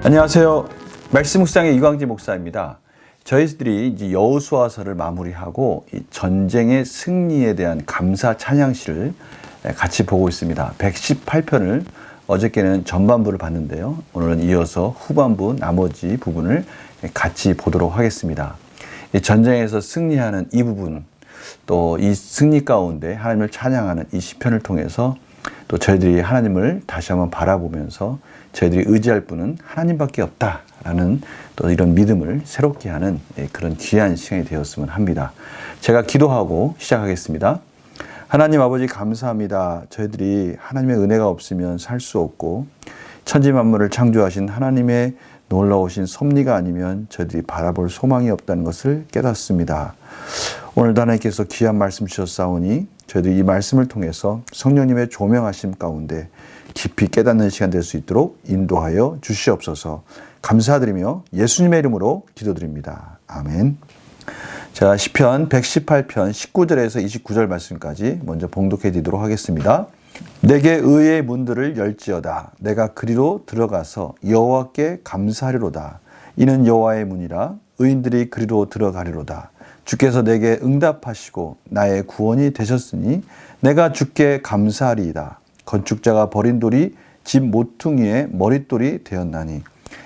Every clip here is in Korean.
안녕하세요. 말씀 묵상의 이광재 목사입니다. 저희들이 이제 여호수아서를 마무리하고 이 전쟁의 승리에 대한 감사 찬양시를 같이 보고 있습니다. 118편을 어저께는 전반부를 봤는데요. 오늘은 이어서 후반부 나머지 부분을 같이 보도록 하겠습니다. 이 전쟁에서 승리하는 이 부분, 또 이 승리 가운데 하나님을 찬양하는 이 시편을 통해서 또 저희들이 하나님을 다시 한번 바라보면서 저희들이 의지할 분은 하나님밖에 없다라는 또 이런 믿음을 새롭게 하는 그런 귀한 시간이 되었으면 합니다. 제가 기도하고 시작하겠습니다. 하나님 아버지 감사합니다. 저희들이 하나님의 은혜가 없으면 살 수 없고 천지 만물을 창조하신 하나님의 놀라우신 섭리가 아니면 저희들이 바라볼 소망이 없다는 것을 깨닫습니다. 오늘도 하나님께서 귀한 말씀 주셨사오니 저희들이 이 말씀을 통해서 성령님의 조명하심 가운데 깊이 깨닫는 시간 될 수 있도록 인도하여 주시옵소서. 감사드리며 예수님의 이름으로 기도드립니다. 아멘. 자, 시편 118편 19절에서 29절 말씀까지 먼저 봉독해 드리도록 하겠습니다. 내게 의의 문들을 열지어다. 내가 그리로 들어가서 여호와께 감사하리로다. 이는 여호와의 문이라. 의인들이 그리로 들어가리로다. 주께서 내게 응답하시고 나의 구원이 되셨으니 내가 주께 감사하리이다. 건축자가 버린 돌이 집 모퉁이의 머릿돌이 되었나니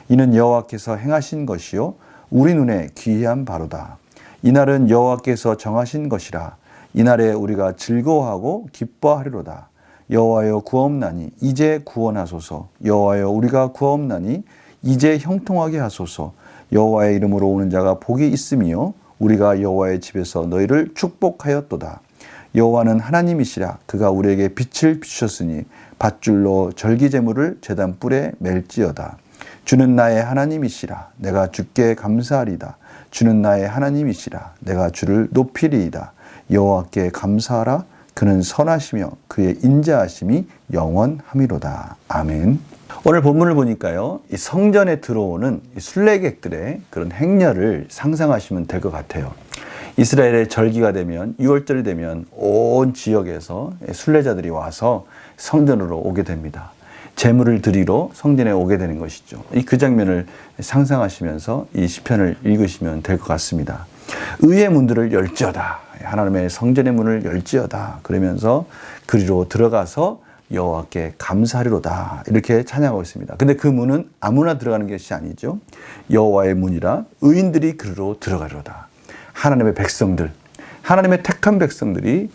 이는 여호와께서 행하신 것이요 우리 눈에 귀한 바로다. 이날은 여호와께서 정하신 것이라. 이날에 우리가 즐거워하고 기뻐하리로다. 여호와여 구하옵나니 이제 구원하소서. 여호와여 우리가 구하옵나니 이제 형통하게 하소서. 여호와의 이름으로 오는 자가 복이 있으며 우리가 여호와의 집에서 너희를 축복하였도다. 여호와는 하나님이시라. 그가 우리에게 빛을 비추셨으니 밧줄로 절기제물을 제단 뿔에 맬지어다. 주는 나의 하나님이시라. 내가 주께 감사하리이다. 주는 나의 하나님이시라. 내가 주를 높이리이다. 여호와께 감사하라. 그는 선하시며 그의 인자하심이 영원함이로다. 아멘. 오늘 본문을 보니까요, 이 성전에 들어오는 이 순례객들의 그런 행렬을 상상하시면 될 것 같아요. 이스라엘의 절기가 되면 6월절이 되면 온 지역에서 순례자들이 와서 성전으로 오게 됩니다. 제물을 드리러 성전에 오게 되는 것이죠. 그 장면을 상상하시면서 이 시편을 읽으시면 될 것 같습니다. 의의 문들을 열지어다. 하나님의 성전의 문을 열지어다. 그러면서 그리로 들어가서 여호와께 감사하리로다. 이렇게 찬양하고 있습니다. 근데 그 문은 아무나 들어가는 것이 아니죠. 여호와의 문이라 의인들이 그리로 들어가리로다. 하나님의 백성들, 하나님의 택한 백성들이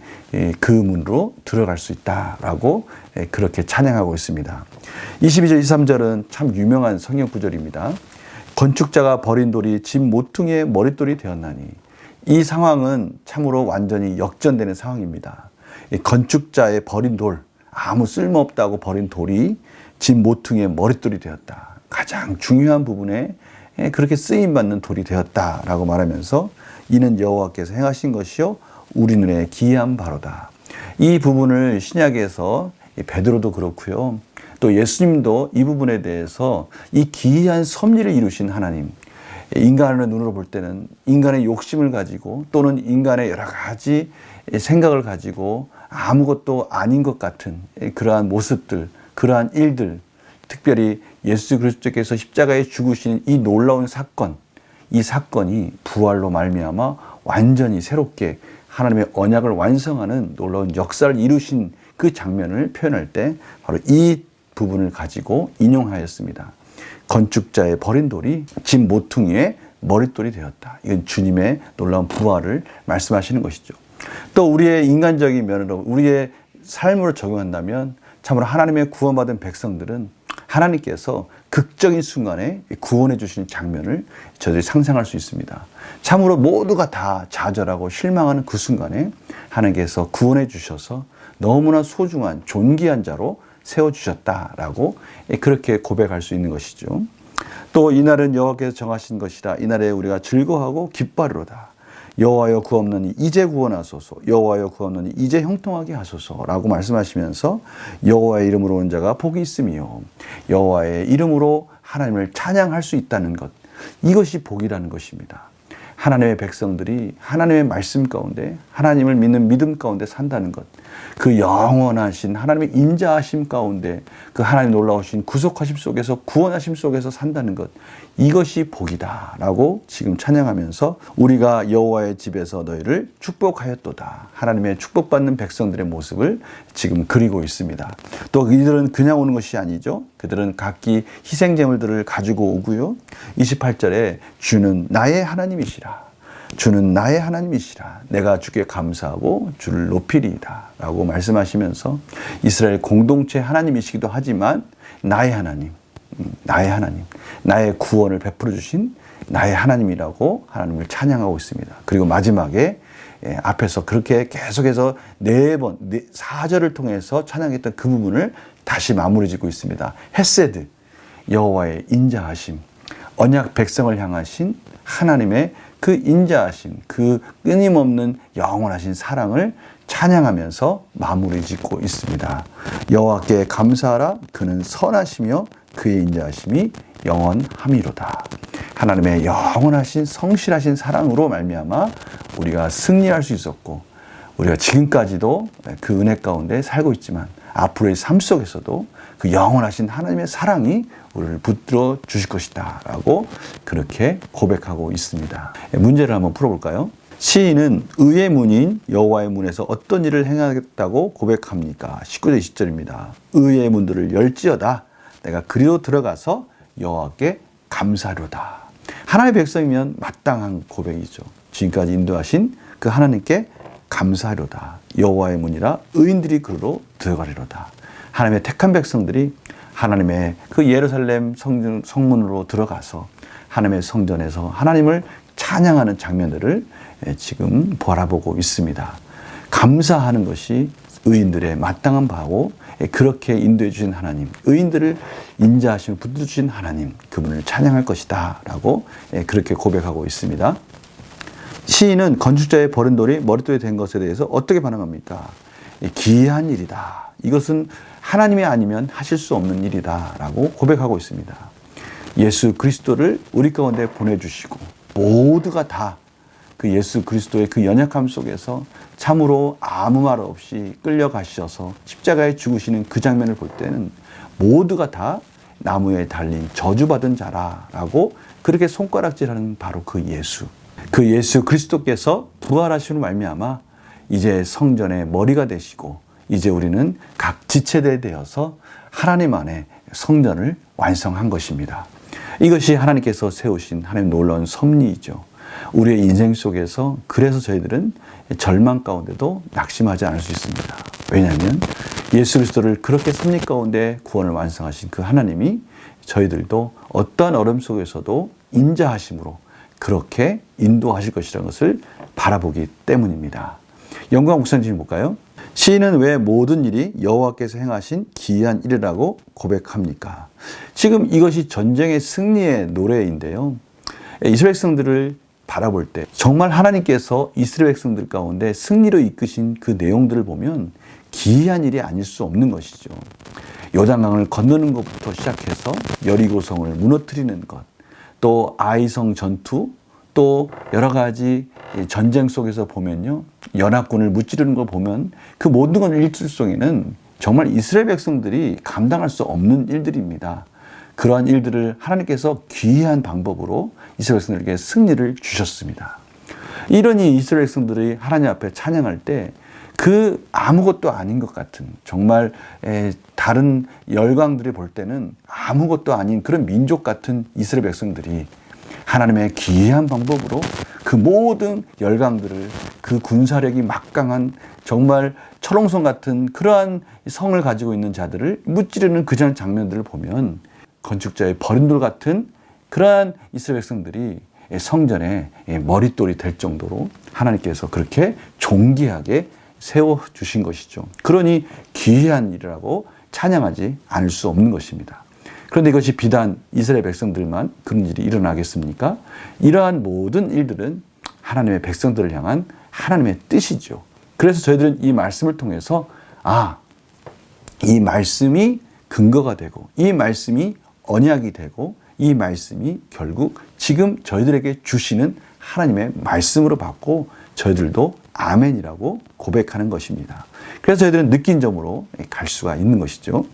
그 문으로 들어갈 수 있다라고 그렇게 찬양하고 있습니다. 22절, 23절은 참 유명한 성경 구절입니다. 건축자가 버린 돌이 집 모퉁이의 머릿돌이 되었나니. 이 상황은 참으로 완전히 역전되는 상황입니다. 건축자의 버린 돌, 아무 쓸모없다고 버린 돌이 집 모퉁이의 머릿돌이 되었다. 가장 중요한 부분에 그렇게 쓰임받는 돌이 되었다라고 말하면서 이는 여호와께서 행하신 것이요 우리 눈에 귀한 바로다. 이 부분을 신약에서 베드로도 그렇고요. 또 예수님도 이 부분에 대해서 이 기이한 섭리를 이루신 하나님, 인간의 눈으로 볼 때는 인간의 욕심을 가지고 또는 인간의 여러 가지 생각을 가지고 아무것도 아닌 것 같은 그러한 모습들, 그러한 일들, 특별히 예수 그리스도께서 십자가에 죽으신 이 놀라운 사건, 이 사건이 부활로 말미암아 완전히 새롭게 하나님의 언약을 완성하는 놀라운 역사를 이루신 그 장면을 표현할 때 바로 이 부분을 가지고 인용하였습니다. 건축자의 버린 돌이 집 모퉁이의 머릿돌이 되었다. 이건 주님의 놀라운 부활을 말씀하시는 것이죠. 또 우리의 인간적인 면으로 우리의 삶으로 적용한다면 참으로 하나님의 구원받은 백성들은 하나님께서 극적인 순간에 구원해 주신 장면을 저들이 상상할 수 있습니다. 참으로 모두가 다 좌절하고 실망하는 그 순간에 하나님께서 구원해 주셔서 너무나 소중한 존귀한 자로 세워주셨다라고 그렇게 고백할 수 있는 것이죠. 또 이날은 여호와께서 정하신 것이라. 이날에 우리가 즐거워하고 기뻐하리로다. 여호와여 구하옵나니 이제 구원하소서. 여호와여 구하옵나니 이제 형통하게 하소서라고 말씀하시면서 여호와의 이름으로 온 자가 복이 있으며 여호와의 이름으로 하나님을 찬양할 수 있다는 것, 이것이 복이라는 것입니다. 하나님의 백성들이 하나님의 말씀 가운데 하나님을 믿는 믿음 가운데 산다는 것, 그 영원하신 하나님의 인자하심 가운데 그 하나님 놀라우신 구속하심 속에서 구원하심 속에서 산다는 것, 이것이 복이다라고 지금 찬양하면서 우리가 여호와의 집에서 너희를 축복하였도다, 하나님의 축복받는 백성들의 모습을 지금 그리고 있습니다. 또 이들은 그냥 오는 것이 아니죠. 그들은 각기 희생 제물들을 가지고 오고요. 28절에 주는 나의 하나님이시라, 주는 나의 하나님이시라, 내가 주께 감사하고 주를 높이리이다 라고 말씀하시면서 이스라엘 공동체 하나님이시기도 하지만 나의 하나님, 나의 하나님, 나의 구원을 베풀어 주신 나의 하나님이라고 하나님을 찬양하고 있습니다. 그리고 마지막에 앞에서 그렇게 계속해서 4절을 통해서 찬양했던 그 부분을 다시 마무리 짓고 있습니다. 헤세드, 여호와의 인자하심, 언약 백성을 향하신 하나님의 그 인자하심, 그 끊임없는 영원하신 사랑을 찬양하면서 마무리 짓고 있습니다. 여호와께 감사하라, 그는 선하시며 그의 인자하심이 영원함이로다. 하나님의 영원하신 성실하신 사랑으로 말미암아 우리가 승리할 수 있었고, 우리가 지금까지도 그 은혜 가운데 살고 있지만 앞으로의 삶 속에서도 그 영원하신 하나님의 사랑이 우리를 붙들어 주실 것이다 라고 그렇게 고백하고 있습니다. 문제를 한번 풀어볼까요? 시인은 의의 문인 여호와의 문에서 어떤 일을 행하겠다고 고백합니까? 19절 20절입니다. 의의 문들을 열지어다, 내가 그리로 들어가서 여호와께 감사하려다. 하나님의 백성이면 마땅한 고백이죠. 지금까지 인도하신 그 하나님께 감사하려다. 여호와의 문이라 의인들이 그리로 들어가리로다. 하나님의 택한 백성들이 하나님의 그 예루살렘 성문으로 들어가서 하나님의 성전에서 하나님을 찬양하는 장면들을 지금 바라보고 있습니다. 감사하는 것이 의인들의 마땅한 바고, 그렇게 인도해 주신 하나님, 의인들을 인자하시며 붙들어 주신 하나님, 그분을 찬양할 것이다 라고 그렇게 고백하고 있습니다. 시인은 건축자의 버린 돌이 머릿돌이 된 것에 대해서 어떻게 반응합니까? 기이한 일이다, 이것은 하나님이 아니면 하실 수 없는 일이다 라고 고백하고 있습니다. 예수 그리스도를 우리 가운데 보내주시고 모두가 다 그 예수 그리스도의 그 연약함 속에서 참으로 아무 말 없이 끌려가셔서 십자가에 죽으시는 그 장면을 볼 때는 모두가 다 나무에 달린 저주받은 자라라고 그렇게 손가락질하는 바로 그 예수 그리스도께서 부활하시는 말미암아 이제 성전의 머리가 되시고, 이제 우리는 각 지체대에 되어서 하나님 안에 성전을 완성한 것입니다. 이것이 하나님께서 세우신 하나님 놀라운 섭리이죠. 우리의 인생 속에서 그래서 저희들은 절망 가운데도 낙심하지 않을 수 있습니다. 왜냐하면 예수 그리스도를 그렇게 섭리 가운데 구원을 완성하신 그 하나님이 저희들도 어떠한 어려움 속에서도 인자하심으로 그렇게 인도하실 것이라는 것을 바라보기 때문입니다. 영광 목사님 볼까요? 시인은 왜 모든 일이 여호와께서 행하신 기이한 일이라고 고백합니까? 지금 이것이 전쟁의 승리의 노래인데요. 이스라엘 백성들을 바라볼 때 정말 하나님께서 이스라엘 백성들 가운데 승리로 이끄신 그 내용들을 보면 기이한 일이 아닐 수 없는 것이죠. 요단강을 건너는 것부터 시작해서 여리고성을 무너뜨리는 것, 또 아이성 전투, 또 여러 가지 전쟁 속에서 보면요, 연합군을 무찌르는 걸 보면 그 모든 것 일들 속에는 정말 이스라엘 백성들이 감당할 수 없는 일들입니다. 그러한 일들을 하나님께서 귀한 방법으로 이스라엘 백성들에게 승리를 주셨습니다. 이러니 이스라엘 백성들이 하나님 앞에 찬양할 때 그 아무것도 아닌 것 같은, 정말 다른 열강들이 볼 때는 아무것도 아닌 그런 민족 같은 이스라엘 백성들이 하나님의 귀한 방법으로 그 모든 열강들을, 그 군사력이 막강한 정말 철옹성 같은 그러한 성을 가지고 있는 자들을 무찌르는 그 장면들을 보면 건축자의 버린 돌 같은 그러한 이스라엘 백성들이 성전에 머릿돌이 될 정도로 하나님께서 그렇게 존귀하게 세워주신 것이죠. 그러니 귀한 일이라고 찬양하지 않을 수 없는 것입니다. 그런데 이것이 비단 이스라엘 백성들만 그런 일이 일어나겠습니까? 이러한 모든 일들은 하나님의 백성들을 향한 하나님의 뜻이죠. 그래서 저희들은 이 말씀을 통해서 이 말씀이 근거가 되고, 이 말씀이 언약이 되고, 이 말씀이 결국 지금 저희들에게 주시는 하나님의 말씀으로 받고 저희들도 아멘이라고 고백하는 것입니다. 그래서 저희들은 느낀 점으로 갈 수가 있는 것이죠.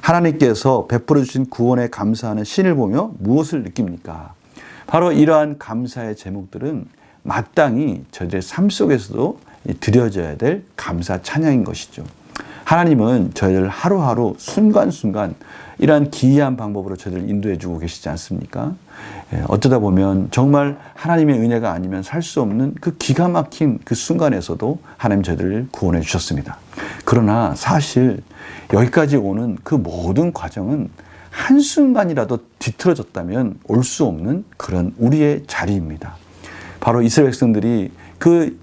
하나님께서 베풀어 주신 구원에 감사하는 신을 보며 무엇을 느낍니까? 바로 이러한 감사의 제목들은 마땅히 저희들의 삶 속에서도 드려져야 될 감사 찬양인 것이죠. 하나님은 저희들 하루하루 순간순간 이러한 기이한 방법으로 저희들을 인도해 주고 계시지 않습니까? 어쩌다 보면 정말 하나님의 은혜가 아니면 살 수 없는 그 기가 막힌 그 순간에서도 하나님 저희들을 구원해 주셨습니다. 그러나 사실 여기까지 오는 그 모든 과정은 한순간이라도 뒤틀어졌다면 올 수 없는 그런 우리의 자리입니다. 바로 이스라엘 백성들이 그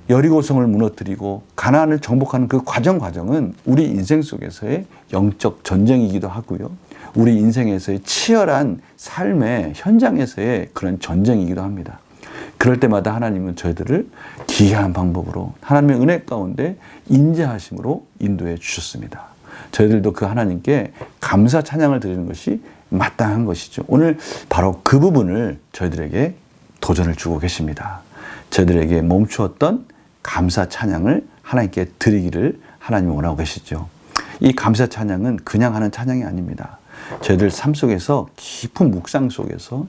여리고성을 무너뜨리고 가나안을 정복하는 그 과정은 우리 인생 속에서의 영적 전쟁이기도 하고요. 우리 인생에서의 치열한 삶의 현장에서의 그런 전쟁이기도 합니다. 그럴 때마다 하나님은 저희들을 기이한 방법으로 하나님의 은혜 가운데 인자하심으로 인도해 주셨습니다. 저희들도 그 하나님께 감사 찬양을 드리는 것이 마땅한 것이죠. 오늘 바로 그 부분을 저희들에게 도전을 주고 계십니다. 저희들에게 멈추었던 감사 찬양을 하나님께 드리기를 하나님이 원하고 계시죠. 이 감사 찬양은 그냥 하는 찬양이 아닙니다. 저희들 삶 속에서 깊은 묵상 속에서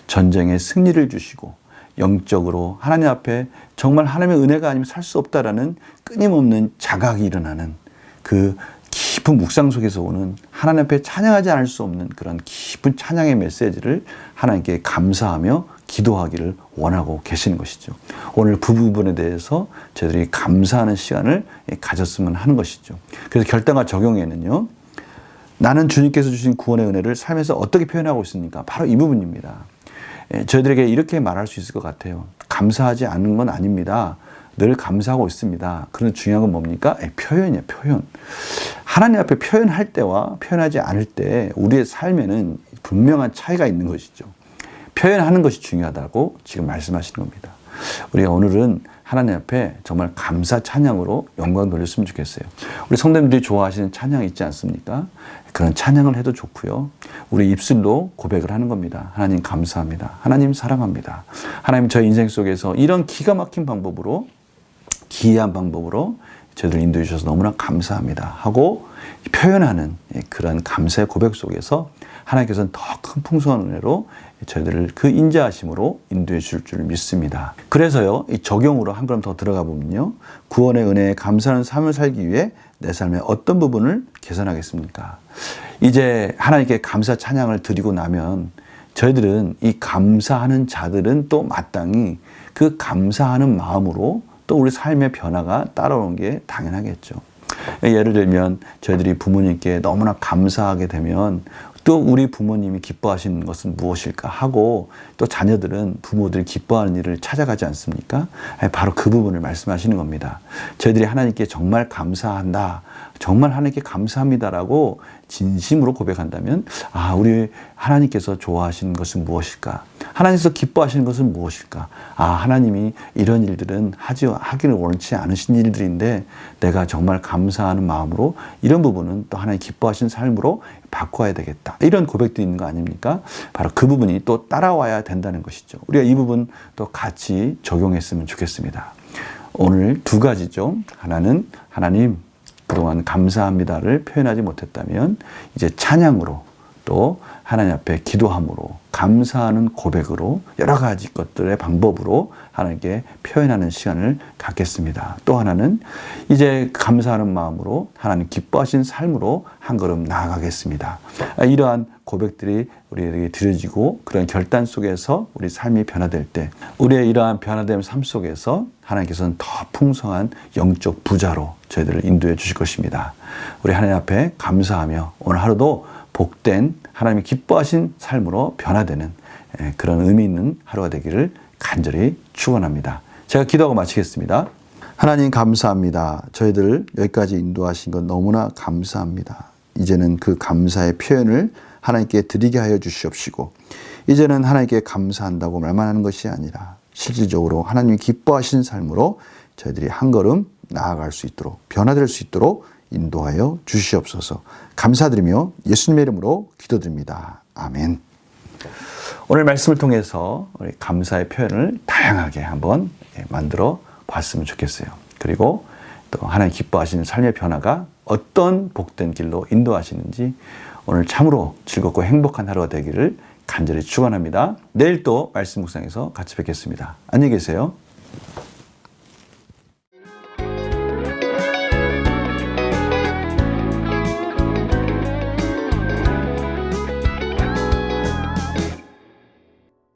전쟁의 승리를 주시고 영적으로 하나님 앞에 정말 하나님의 은혜가 아니면 살 수 없다라는 끊임없는 자각이 일어나는 그 깊은 묵상 속에서 오는 하나님 앞에 찬양하지 않을 수 없는 그런 깊은 찬양의 메시지를 하나님께 감사하며 기도하기를 원하고 계시는 것이죠. 오늘 그 부분에 대해서 저희들이 감사하는 시간을 가졌으면 하는 것이죠. 그래서 결단과 적용에는요, 나는 주님께서 주신 구원의 은혜를 삶에서 어떻게 표현하고 있습니까? 바로 이 부분입니다. 저희들에게 이렇게 말할 수 있을 것 같아요. 감사하지 않는 건 아닙니다. 늘 감사하고 있습니다. 그런데 중요한 건 뭡니까? 표현이에요, 표현. 하나님 앞에 표현할 때와 표현하지 않을 때 우리의 삶에는 분명한 차이가 있는 것이죠. 표현하는 것이 중요하다고 지금 말씀하시는 겁니다. 우리가 오늘은 하나님 앞에 정말 감사 찬양으로 영광 돌렸으면 좋겠어요. 우리 성도님들이 좋아하시는 찬양 있지 않습니까? 그런 찬양을 해도 좋고요. 우리 입술로 고백을 하는 겁니다. 하나님 감사합니다. 하나님 사랑합니다. 하나님 저희 인생 속에서 이런 기가 막힌 방법으로 기이한 방법으로 저희들 인도해 주셔서 너무나 감사합니다 하고 표현하는 그런 감사의 고백 속에서 하나님께서는 더 큰 풍성한 은혜로 저희들을 그 인자하심으로 인도해 줄 줄 믿습니다. 그래서요, 이 적용으로 한 걸음 더 들어가 보면요, 구원의 은혜에 감사하는 삶을 살기 위해 내 삶의 어떤 부분을 개선하겠습니까? 이제 하나님께 감사 찬양을 드리고 나면 저희들은 이 감사하는 자들은 또 마땅히 그 감사하는 마음으로 또 우리 삶의 변화가 따라오는 게 당연하겠죠. 예를 들면 저희들이 부모님께 너무나 감사하게 되면 또 우리 부모님이 기뻐하시는 것은 무엇일까 하고 또 자녀들은 부모들이 기뻐하는 일을 찾아가지 않습니까? 바로 그 부분을 말씀하시는 겁니다. 저희들이 하나님께 정말 감사한다, 정말 하나님께 감사합니다라고 진심으로 고백한다면, 아, 우리 하나님께서 좋아하시는 것은 무엇일까? 하나님께서 기뻐하시는 것은 무엇일까? 아, 하나님이 이런 일들은 하기를 원치 않으신 일들인데 내가 정말 감사하는 마음으로 이런 부분은 또 하나님 기뻐하시는 삶으로 바꿔야 되겠다. 이런 고백도 있는 거 아닙니까? 바로 그 부분이 또 따라와야 된다는 것이죠. 우리가 이 부분 또 같이 적용했으면 좋겠습니다. 오늘 두 가지죠. 하나는 하나님 그동안 감사합니다를 표현하지 못했다면 이제 찬양으로 또 하나님 앞에 기도함으로 감사하는 고백으로 여러 가지 것들의 방법으로 하나님께 표현하는 시간을 갖겠습니다. 또 하나는 이제 감사하는 마음으로 하나님 기뻐하신 삶으로 한 걸음 나아가겠습니다. 이러한 고백들이 우리에게 드려지고 그런 결단 속에서 우리 삶이 변화될 때 우리의 이러한 변화된 삶 속에서 하나님께서는 더 풍성한 영적 부자로 저희들을 인도해 주실 것입니다. 우리 하나님 앞에 감사하며 오늘 하루도 복된 하나님이 기뻐하신 삶으로 변화되는 그런 의미 있는 하루가 되기를 간절히 축원합니다. 제가 기도하고 마치겠습니다. 하나님 감사합니다. 저희들 여기까지 인도하신 것 너무나 감사합니다. 이제는 그 감사의 표현을 하나님께 드리게 하여 주시옵시고 이제는 하나님께 감사한다고 말만 하는 것이 아니라 실질적으로 하나님이 기뻐하신 삶으로 저희들이 한 걸음 나아갈 수 있도록 변화될 수 있도록 인도하여 주시옵소서. 감사드리며 예수님의 이름으로 기도드립니다. 아멘. 오늘 말씀을 통해서 우리 감사의 표현을 다양하게 한번 만들어 봤으면 좋겠어요. 그리고 또 하나님 기뻐하시는 삶의 변화가 어떤 복된 길로 인도하시는지 오늘 참으로 즐겁고 행복한 하루가 되기를 간절히 축원합니다. 내일 또 말씀 묵상에서 같이 뵙겠습니다. 안녕히 계세요.